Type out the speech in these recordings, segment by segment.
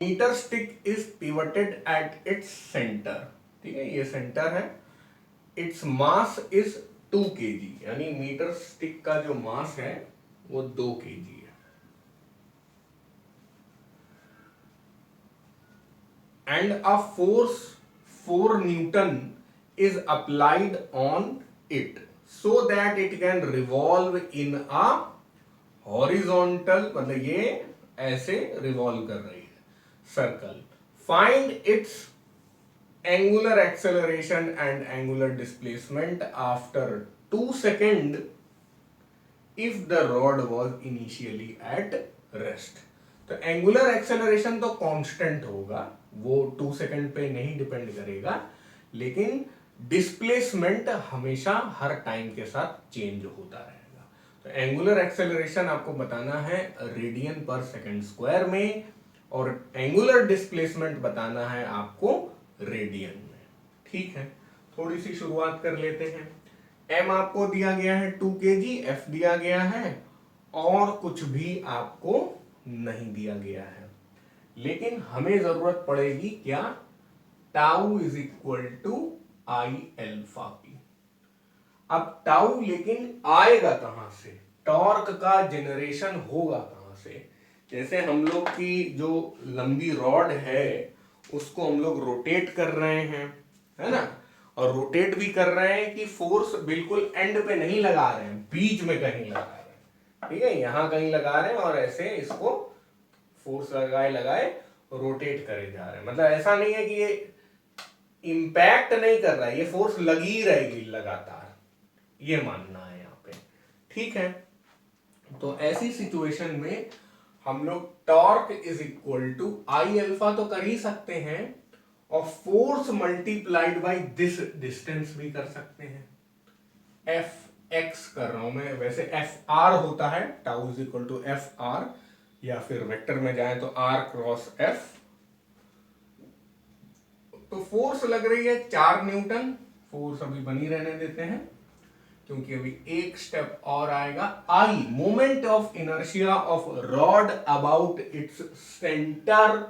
Metre stick is pivoted at its centre, ठीक है, ये सेंटर है। इट्स मास इज 2 kg, यानी मीटर स्टिक का जो मास है वो 2 kg है। And a force 4 newton is applied on it so that it can revolve in a horizontal, मतलब ये ऐसे रिवॉल्व कर रही है, circle. Find its angular acceleration and angular displacement after 2 second if the rod was initially at rest. तो angular acceleration तो constant होगा, वो 2 सेकेंड पे नहीं डिपेंड करेगा, लेकिन डिस्प्लेसमेंट हमेशा हर टाइम के साथ चेंज होता रहेगा। तो एंगुलर एक्सेलरेशन आपको बताना है रेडियन पर सेकेंड स्क्वायर में, और एंगुलर डिस्प्लेसमेंट बताना है आपको रेडियन में। ठीक है, थोड़ी सी शुरुआत कर लेते हैं। एम आपको दिया गया है 2 kg, एफ दिया गया है, और कुछ भी आपको नहीं दिया गया है, लेकिन हमें जरूरत पड़ेगी क्या, tau is equal to I alpha की। अब टाउ लेकिन आएगा कहां से, टॉर्क का जनरेशन होगा कहां से। जैसे हम लोग की जो लंबी रॉड है उसको हम लोग रोटेट कर रहे हैं, है ना, और रोटेट भी कर रहे हैं कि फोर्स बिल्कुल एंड पे नहीं लगा रहे हैं, बीच में कहीं लगा रहे हैं, ठीक है, यहां कहीं लगा रहे हैं और ऐसे इसको फोर्स लगाए लगाए रोटेट करे जा रहे हैं। मतलब ऐसा नहीं है कि ये इंपैक्ट नहीं कर रहा है, ये फोर्स लगी रहेगी लगातार, ये मानना है यहाँ पे। ठीक है, तो ऐसी सिचुएशन में हम लोग torque is equal to I alpha तो कर ही सकते हैं, और force multiplied by this distance भी कर सकते हैं। एफ एक्स कर रहा हूं मैं, वैसे एफ आर होता है, tau is equal to F R, या फिर वेक्टर में जाए तो आर क्रॉस एफ। तो फोर्स लग रही है 4 न्यूटन, फोर्स अभी बनी रहने देते हैं क्योंकि अभी एक स्टेप और आएगा। I moment of inertia of rod about its centre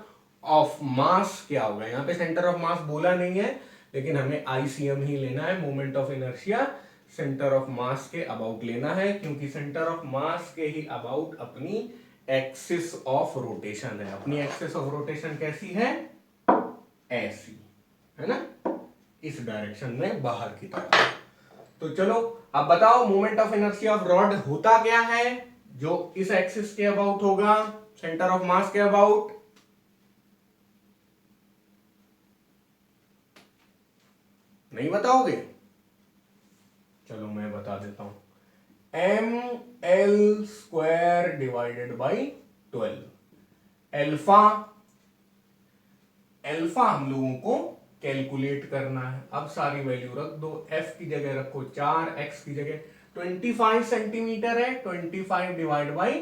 of mass क्या होगा, यहां पे सेंटर ऑफ मास बोला नहीं है, लेकिन हमें आईसीएम ही लेना है। Moment of inertia centre of मास के अबाउट लेना है, क्योंकि सेंटर ऑफ मास के ही अबाउट अपनी एक्सिस ऑफ रोटेशन है। अपनी एक्सिस ऑफ रोटेशन कैसी है, ऐसी है ना, इस डायरेक्शन में बाहर की तरफ। तो चलो अब बताओ moment of inertia of rod होता क्या है, जो इस एक्सिस के अबाउट होगा, सेंटर ऑफ मास के अबाउट। नहीं बताओगे, चलो मैं बता देता हूं। M L square divided by 12। Alpha, alpha हम लोगों को कैलकुलेट करना है। अब सारी वैल्यू रख दो, एफ की जगह रखो 4, एक्स की जगह 25 सेंटीमीटर है, 25 डिवाइड बाई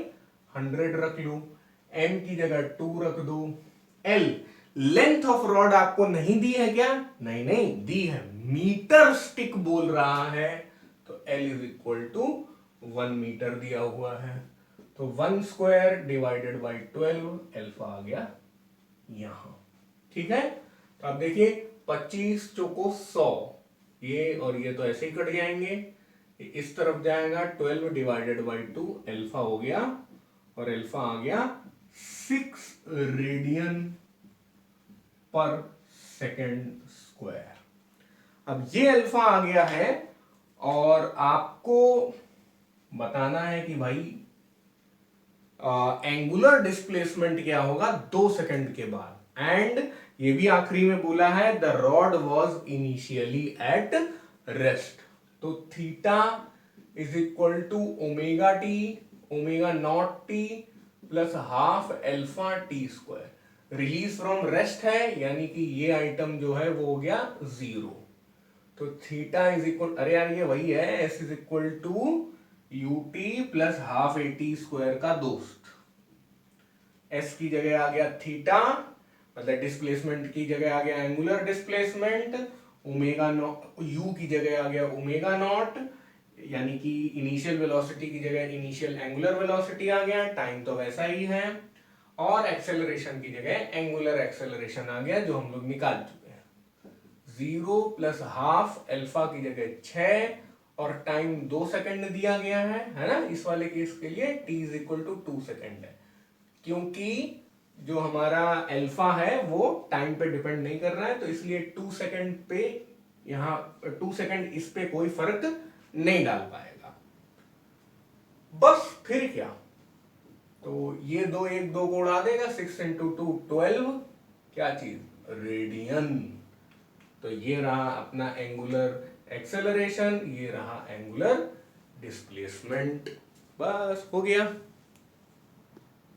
100 रख लो, एम की जगह 2 रख दो। एल लेंथ ऑफ रॉड आपको नहीं दी है क्या, नहीं नहीं दी है, मीटर स्टिक बोल रहा है, तो L is equal to 1 metre दिया हुआ है। तो 1 स्क्वायर डिवाइडेड बाई 12, एल्फा आ गया यहां। ठीक है, तो आप देखिए 25 चौको 100, ये और ये तो ऐसे ही कट जाएंगे, इस तरफ जाएगा 12 डिवाइडेड बाई 2, एल्फा हो गया, और एल्फा आ गया 6 रेडियन पर सेकेंड स्क्वायर। अब ये अल्फा आ गया है, और आपको बताना है कि भाई एंगुलर डिस्प्लेसमेंट क्या होगा 2 सेकंड के बाद। एंड ये भी आखिरी में बोला है the rod was initially at rest. तो theta is equal to omega t, omega naught t plus half alpha t square. Release from rest है, यानी कि ये आइटम जो है वो हो गया 0। तो थीटा इज इक्वल, अरे यार ये वही है, S is equal to U T plus half A T square का दोस्त। एस की जगह आ गया थीटा, मतलब डिस्प्लेसमेंट की जगह आ गया एंगुलर डिस्प्लेसमेंट, ओमेगा यू की जगह आ गया ओमेगा नॉट, यानी कि इनिशियल वेलोसिटी की जगह इनिशियल एंगुलर वेलोसिटी आ गया, टाइम तो वैसा ही है, और एक्सेलरेशन की जगह एंगुलर एक्सेलरेशन आ गया जो हम लोग निकाल चुके हैं। 0 प्लस हाफ अल्फा की जगह 6 और टाइम 2 सेकंड दिया गया है ना। इस वाले केस के लिए t is equal to 2 second है, क्योंकि जो हमारा अल्फा है वो टाइम पे डिपेंड नहीं कर रहा है, तो इसलिए 2 सेकंड पे यहाँ 2 सेकंड इस पे कोई फर्क नहीं डाल पाएगा। बस फिर क्या, तो ये दो एक दो को उड़ा देगा, 6 इंटू 2 12, क्या चीज, रेडियन। तो ये रहा अपना एंगुलर एक्सेलरेशन, ये रहा एंगुलर डिस्प्लेसमेंट। बस हो गया।